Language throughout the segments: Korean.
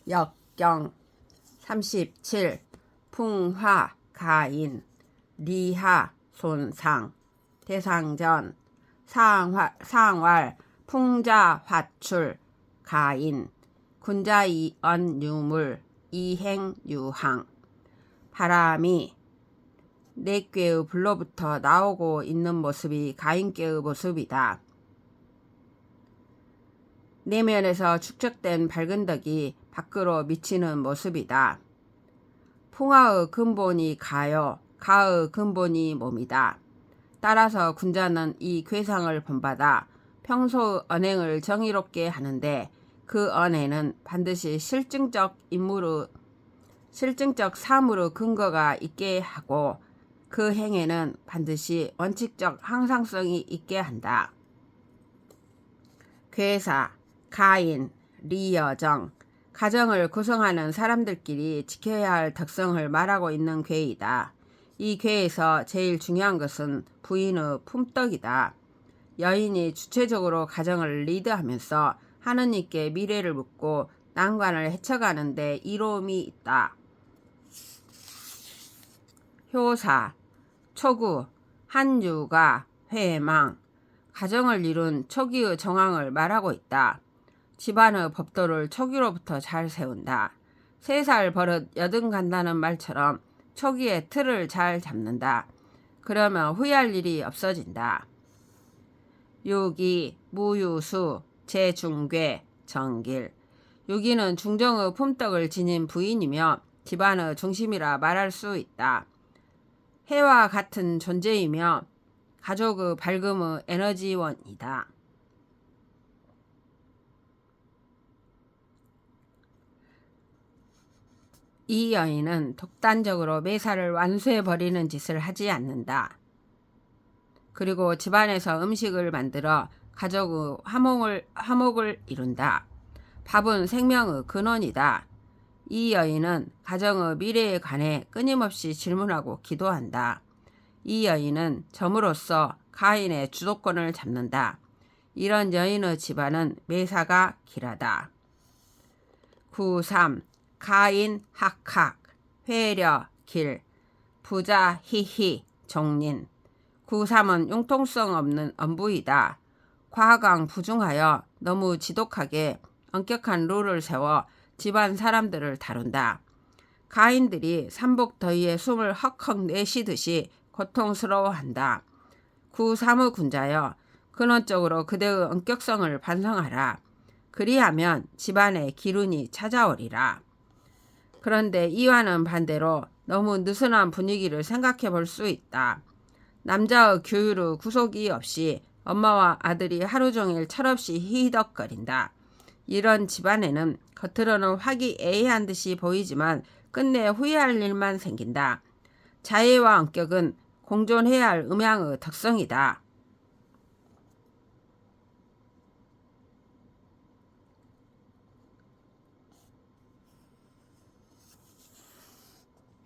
역경 37. 풍화 가인 리하 손상 대상전 상활 풍자 화출 가인 군자이언 유물 이행 유항 바람이 내꾀의 불로부터 나오고 있는 모습이 가인께의 모습이다. 내면에서 축적된 밝은 덕이 밖으로 미치는 모습이다. 풍화의 근본이 가요, 가의 근본이 몸이다. 따라서 군자는 이 괴상을 본받아 평소의 언행을 정의롭게 하는데 그 언행은 반드시 실증적 사물의 근거가 있게 하고 그 행위는 반드시 원칙적 항상성이 있게 한다. 괴사, 가인, 리여정, 가정을 구성하는 사람들끼리 지켜야 할特성을 말하고 있는 괴이다. 이 괴에서 제일 중요한 것은 부인의 품덕이다. 여인이 주체적으로 가정을 리드하면서 하느님께 미래를 묻고 난관을 헤쳐가는 데 이로움이 있다. 효사, 초구, 한유가, 회망, 가정을 이룬 초기의 정황을 말하고 있다. 집안의 법도를 초기로부터 잘 세운다. 3살 버릇 여든 간다는 말처럼 초기의 틀을 잘 잡는다. 그러면 후회할 일이 없어진다. 유기, 무유수, 제중괴, 정길. 유기는 중정의 품덕을 지닌 부인이며 집안의 중심이라 말할 수 있다. 해와 같은 존재이며 가족의 밝음의 에너지원이다. 이 여인은 독단적으로 매사를 완수해버리는 짓을 하지 않는다. 그리고 집안에서 음식을 만들어 가족의 화목을 이룬다. 밥은 생명의 근원이다. 이 여인은 가정의 미래에 관해 끊임없이 질문하고 기도한다. 이 여인은 점으로써 가인의 주도권을 잡는다. 이런 여인의 집안은 매사가 길하다. 9.3. 가인 학학 회려 길 부자 히히 종린 9.3은 융통성 없는 엄부이다. 과강부중하여 너무 지독하게 엄격한 룰을 세워 집안 사람들을 다룬다. 가인들이 삼복더위에 숨을 헉헉 내쉬듯이 고통스러워한다. 9.3의 군자여 근원적으로 그대의 엄격성을 반성하라. 그리하면 집안에 기운이 찾아오리라. 그런데 이와는 반대로 너무 느슨한 분위기를 생각해 볼 수 있다. 남자의 교율의 구속이 없이 엄마와 아들이 하루 종일 철없이 히덕거린다. 이런 집안에는 겉으로는 화기애애한 듯이 보이지만 끝내 후회할 일만 생긴다. 자애와 엄격은 공존해야 할 음양의 특성이다.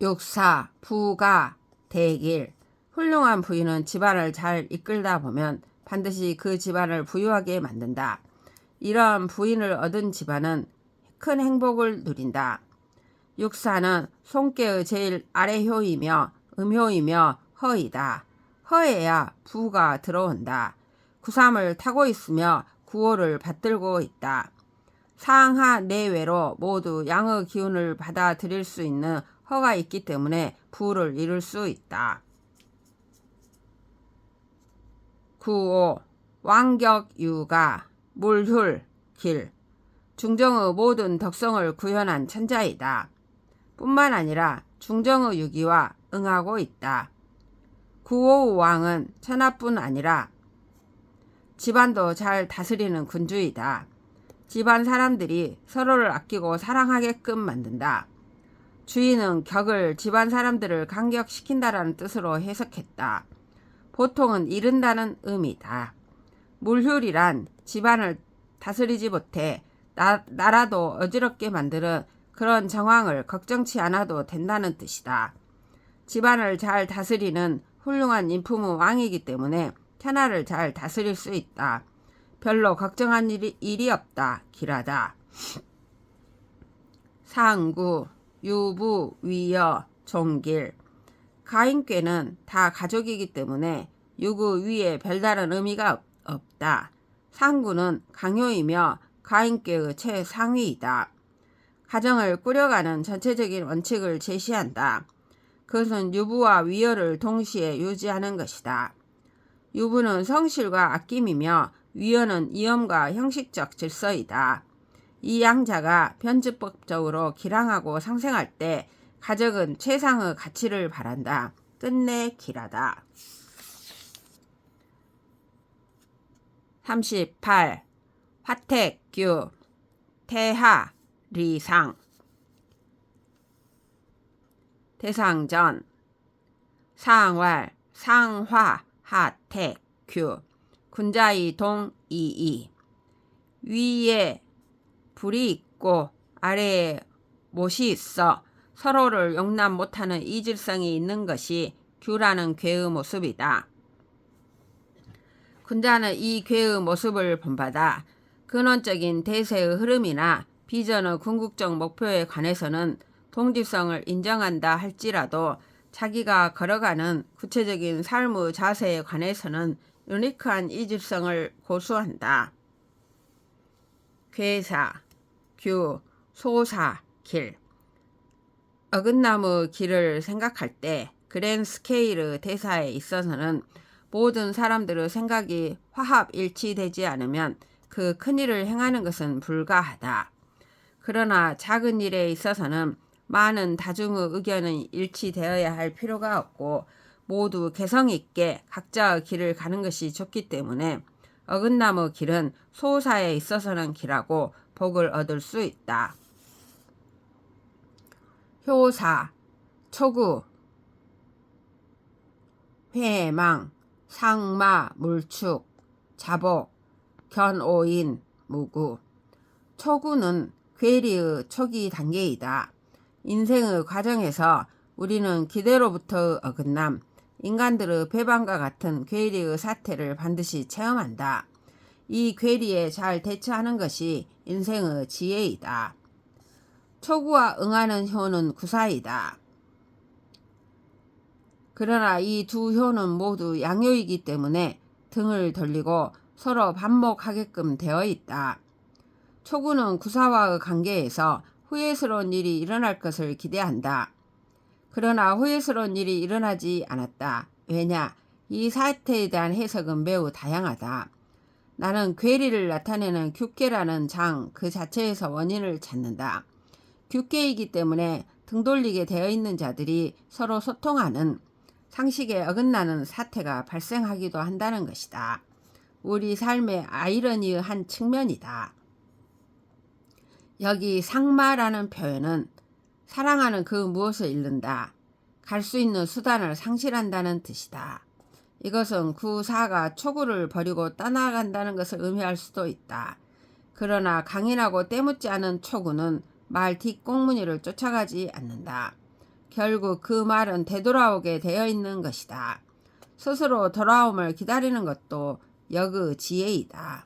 육사, 부가, 대길. 훌륭한 부인은 집안을 잘 이끌다 보면 반드시 그 집안을 부유하게 만든다. 이러한 부인을 얻은 집안은 큰 행복을 누린다. 육사는 손께의 제일 아래효이며 음효이며 허이다. 허해야 부가 들어온다. 구삼을 타고 있으며 구호를 받들고 있다. 상하 내외로 모두 양의 기운을 받아들일 수 있는 허가 있기 때문에 부를 이룰 수 있다. 9.5. 왕격유가 물휼 길 중정의 모든 덕성을 구현한 천자이다. 뿐만 아니라 중정의 유기와 응하고 있다. 9.5 왕은 천하뿐 아니라 집안도 잘 다스리는 군주이다. 집안 사람들이 서로를 아끼고 사랑하게끔 만든다. 주인은 격을 집안 사람들을 감격시킨다라는 뜻으로 해석했다. 보통은 이른다는 의미다. 물휼이란 집안을 다스리지 못해 나라도 어지럽게 만드는 그런 정황을 걱정치 않아도 된다는 뜻이다. 집안을 잘 다스리는 훌륭한 인품의 왕이기 때문에 천하를 잘 다스릴 수 있다. 별로 걱정한 일이 없다. 길하다. 상구, 유부, 위여, 종길. 가인꾀는 다 가족이기 때문에 유구 위에 별다른 의미가 없다. 상구는 강요이며 가인꾀의 최상위이다. 가정을 꾸려가는 전체적인 원칙을 제시한다. 그것은 유부와 위여를 동시에 유지하는 것이다. 유부는 성실과 아낌이며 위여는 이엄과 형식적 질서이다. 이 양자가 변주법적으로 기량하고 상생할 때 가정은 최상의 가치를 바란다. 끝내 길하다. 38. 화택규 태하 리상. 대상전 상왈 상화 하택규 군자이 동 이이. 위에 불이 있고 아래에 못이 있어 서로를 용납 못하는 이질성이 있는 것이 규라는 괴의 모습이다. 군자는 이 괴의 모습을 본받아 근원적인 대세의 흐름이나 비전의 궁극적 목표에 관해서는 동질성을 인정한다 할지라도 자기가 걸어가는 구체적인 삶의 자세에 관해서는 유니크한 이질성을 고수한다. 괴사, 규, 소사, 길. 어긋나무 길을 생각할 때 그랜 스케일의 대사에 있어서는 모든 사람들의 생각이 화합 일치되지 않으면 그 큰일을 행하는 것은 불가하다. 그러나 작은 일에 있어서는 많은 다중의 의견은 일치되어야 할 필요가 없고 모두 개성 있게 각자의 길을 가는 것이 좋기 때문에 어긋나무 길은 소사에 있어서는 길하고 복을 얻을 수 있다. 효사, 초구, 회망, 상마, 물축, 자복, 견오인, 무구. 초구는 괴리의 초기 단계이다. 인생의 과정에서 우리는 기대로부터의 어긋남, 인간들의 배반과 같은 괴리의 사태를 반드시 체험한다. 이 괴리에 잘 대처하는 것이 인생의 지혜이다. 초구와 응하는 효는 구사이다. 그러나 이 두 효는 모두 양효이기 때문에 등을 돌리고 서로 반목하게끔 되어 있다. 초구는 구사와의 관계에서 후회스러운 일이 일어날 것을 기대한다. 그러나 후회스러운 일이 일어나지 않았다. 왜냐? 이 사태에 대한 해석은 매우 다양하다. 나는 괴리를 나타내는 규계라는 장 그 자체에서 원인을 찾는다. 규계이기 때문에 등 돌리게 되어 있는 자들이 서로 소통하는 상식에 어긋나는 사태가 발생하기도 한다는 것이다. 우리 삶의 아이러니의 한 측면이다. 여기 상마라는 표현은 사랑하는 그 무엇을 잃는다. 갈 수 있는 수단을 상실한다는 뜻이다. 이것은 구사가 초구를 버리고 떠나간다는 것을 의미할 수도 있다. 그러나 강인하고 때묻지 않은 초구는 말 뒷꽁무니를 쫓아가지 않는다. 결국 그 말은 되돌아오게 되어 있는 것이다. 스스로 돌아옴을 기다리는 것도 역의 지혜이다.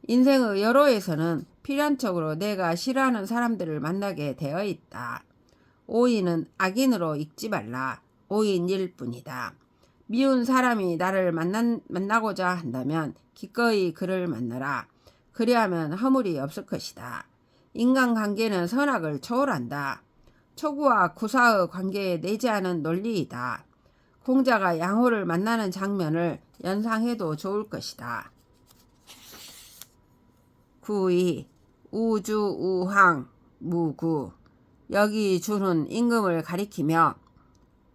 인생의 여로에서는 필연적으로 내가 싫어하는 사람들을 만나게 되어 있다. 오인은 악인으로 읽지 말라. 오인일 뿐이다. 미운 사람이 나를 만나고자 한다면 기꺼이 그를 만나라. 그리하면 허물이 없을 것이다. 인간관계는 선악을 초월한다. 초구와 구사의 관계에 내재하는 논리이다. 공자가 양호를 만나는 장면을 연상해도 좋을 것이다. 9이 우주우항 무구. 여기 주는 임금을 가리키며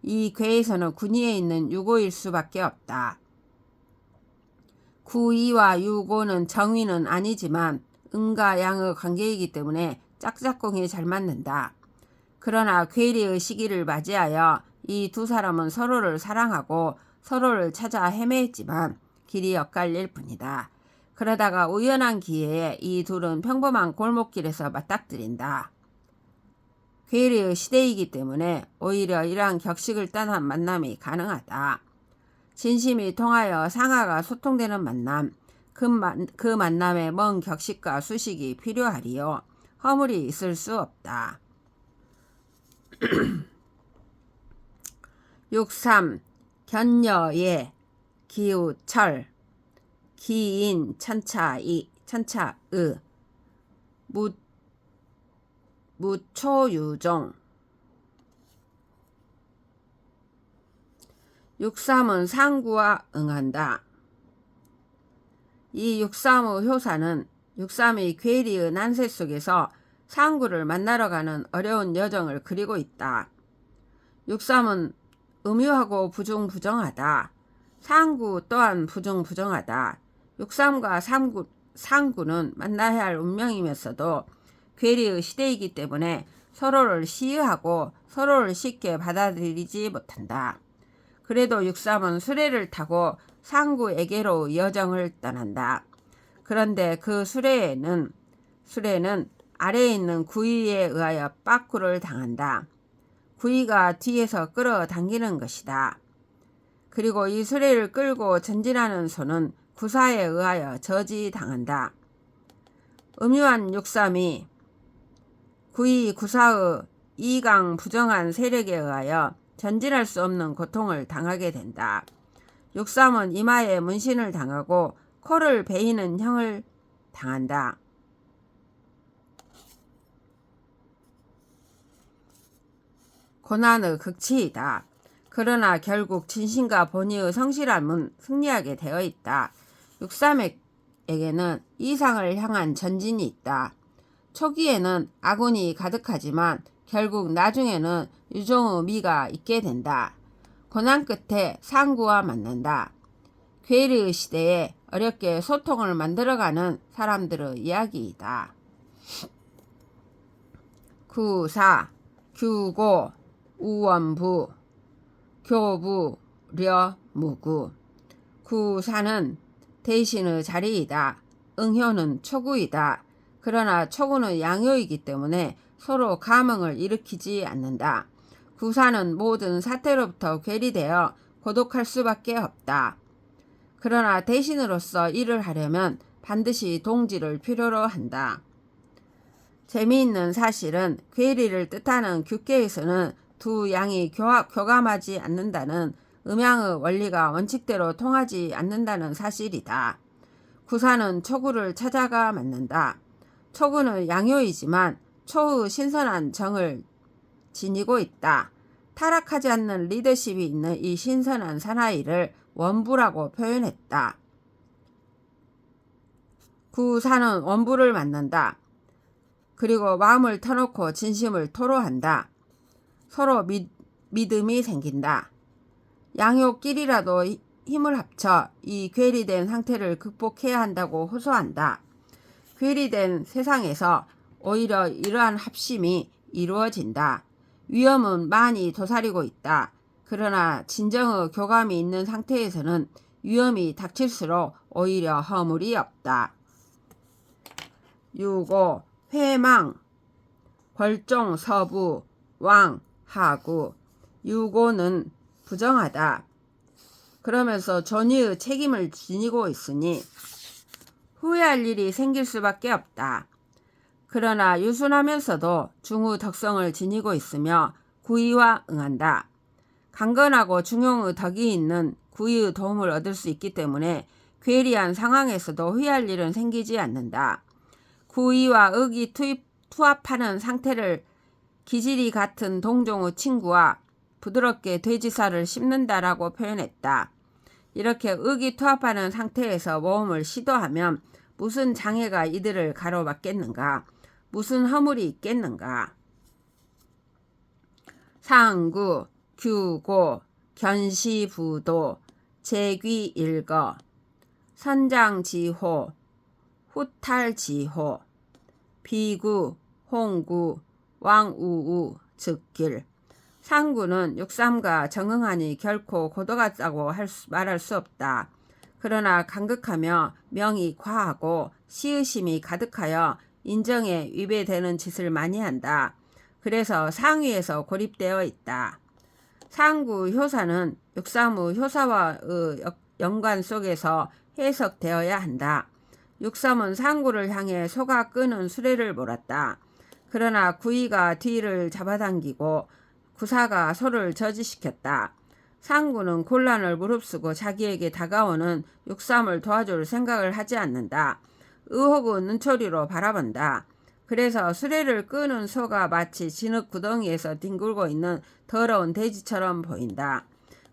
이 괴에서는 군위에 있는 유고일 수밖에 없다. 구이와 유고는 정의는 아니지만 음과 양의 관계이기 때문에 짝짝꿍이 잘 맞는다. 그러나 괴리의 시기를 맞이하여 이 두 사람은 서로를 사랑하고 서로를 찾아 헤매했지만 길이 엇갈릴 뿐이다. 그러다가 우연한 기회에 이 둘은 평범한 골목길에서 맞닥뜨린다. 괴리의 시대이기 때문에 오히려 이러한 격식을 떠난 만남이 가능하다. 진심이 통하여 상하가 소통되는 만남, 그 만남에 먼 격식과 수식이 필요하리요. 허물이 있을 수 없다. 63. 견여예 기우철 기인 천차의 무초유종 63은 상구와 응한다. 이 63의 효사는 63의 괴리의 난세 속에서 상구를 만나러 가는 어려운 여정을 그리고 있다. 63은 음유하고 부중부정하다. 상구 또한 부중부정하다. 63과 상구는 만나야 할 운명이면서도 괴리의 시대이기 때문에 서로를 시의하고 서로를 쉽게 받아들이지 못한다. 그래도 63은 수레를 타고 상구에게로 여정을 떠난다. 그런데 그 수레는 아래에 있는 구이에 의하여 빠꾸를 당한다. 구이가 뒤에서 끌어당기는 것이다. 그리고 이 수레를 끌고 전진하는 소는 구사에 의하여 저지당한다. 음유한 63이 구이 구사의 이강 부정한 세력에 의하여 전진할 수 없는 고통을 당하게 된다. 63은 이마에 문신을 당하고 코를 베이는 형을 당한다. 고난의 극치이다. 그러나 결국 진심과 본의의 성실함은 승리하게 되어 있다. 63에게는 이상을 향한 전진이 있다. 초기에는 아군이 가득하지만 결국 나중에는 유종의 미가 있게 된다. 고난 끝에 상구와 만난다. 괴리의 시대에 어렵게 소통을 만들어가는 사람들의 이야기이다. 구사, 규고, 우원부, 교부, 려, 무구. 구사는 대신의 자리이다. 응효는 초구이다. 그러나 초구는 양효이기 때문에 서로 감흥을 일으키지 않는다. 구사는 모든 사태로부터 괴리되어 고독할 수밖에 없다. 그러나 대신으로서 일을 하려면 반드시 동지를 필요로 한다. 재미있는 사실은 괴리를 뜻하는 규계에서는 두 양이 교감하지 않는다는 음양의 원리가 원칙대로 통하지 않는다는 사실이다. 구사는 초구를 찾아가 만난다. 초구는 양효이지만 초의 신선한 정을 지니고 있다. 타락하지 않는 리더십이 있는 이 신선한 사나이를 원부라고 표현했다. 구사는 원부를 만난다. 그리고 마음을 터놓고 진심을 토로한다. 서로 믿음이 생긴다. 양효끼리라도 힘을 합쳐 이 괴리된 상태를 극복해야 한다고 호소한다. 괴리된 세상에서 오히려 이러한 합심이 이루어진다. 위험은 많이 도사리고 있다. 그러나 진정의 교감이 있는 상태에서는 위험이 닥칠수록 오히려 허물이 없다. 6. 회망, 벌종, 서부, 왕, 하구. 6는 부정하다. 그러면서 전의의 책임을 지니고 있으니 후회할 일이 생길 수밖에 없다. 그러나 유순하면서도 중의 덕성을 지니고 있으며 구의와 응한다. 강건하고 중용의 덕이 있는 구의의 도움을 얻을 수 있기 때문에 괴리한 상황에서도 후회할 일은 생기지 않는다. 구의와 의기 투합하는 상태를 기질이 같은 동종의 친구와 부드럽게 돼지살을 씹는다라고 표현했다. 이렇게 의기 투합하는 상태에서 모험을 시도하면 무슨 장애가 이들을 가로막겠는가? 무슨 허물이 있겠는가? 상구, 규고, 견시부도, 제귀일거, 선장지호, 후탈지호, 비구, 홍구, 왕우우, 즉길. 상구는 63과 정응하니 결코 고도같다고 말할 수 없다. 그러나 간극하며 명이 과하고 시의심이 가득하여 인정에 위배되는 짓을 많이 한다. 그래서 상위에서 고립되어 있다. 상구 효사는 63의 효사와의 연관 속에서 해석되어야 한다. 63은 상구를 향해 소가 끄는 수레를 몰았다. 그러나 구이가 뒤를 잡아당기고 구사가 소를 저지시켰다. 상구는 곤란을 무릅쓰고 자기에게 다가오는 육삼을 도와줄 생각을 하지 않는다. 의혹은 눈초리로 바라본다. 그래서 수레를 끄는 소가 마치 진흙 구덩이에서 뒹굴고 있는 더러운 돼지처럼 보인다.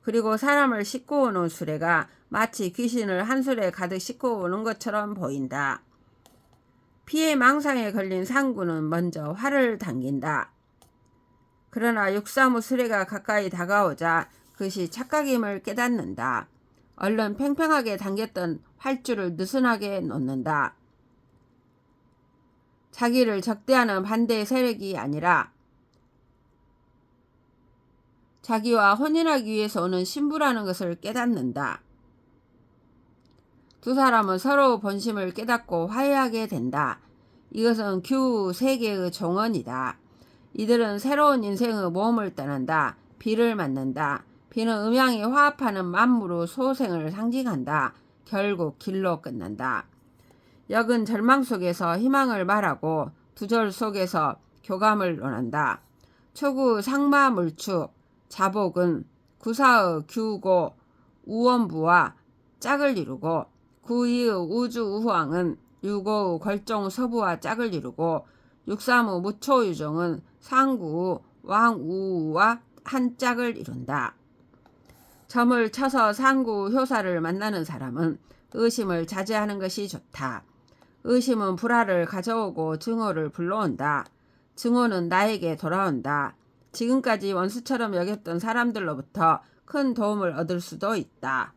그리고 사람을 싣고 오는 수레가 마치 귀신을 한 수레 가득 싣고 오는 것처럼 보인다. 피해 망상에 걸린 상구는 먼저 활을 당긴다. 그러나 육사무 수레가 가까이 다가오자 그것이 착각임을 깨닫는다. 얼른 팽팽하게 당겼던 활줄을 느슨하게 놓는다. 자기를 적대하는 반대 세력이 아니라 자기와 혼인하기 위해서 오는 신부라는 것을 깨닫는다. 두 사람은 서로 본심을 깨닫고 화해하게 된다. 이것은 규 세계의 종언이다. 이들은 새로운 인생의 모험을 떠난다. 비를 맞는다. 비는 음양이 화합하는 만물의 소생을 상징한다. 결국 길로 끝난다. 역은 절망 속에서 희망을 말하고 두절 속에서 교감을 논한다. 초구 상마물축 자복은 구사의 규고 우원부와 짝을 이루고 구이의 우주우황은 유고의 걸종 서부와 짝을 이루고 육삼의 무초유종은 상구의 왕우와 한 짝을 이룬다. 점을 쳐서 상구 효사를 만나는 사람은 의심을 자제하는 것이 좋다. 의심은 불화를 가져오고 증오를 불러온다. 증오는 나에게 돌아온다. 지금까지 원수처럼 여겼던 사람들로부터 큰 도움을 얻을 수도 있다.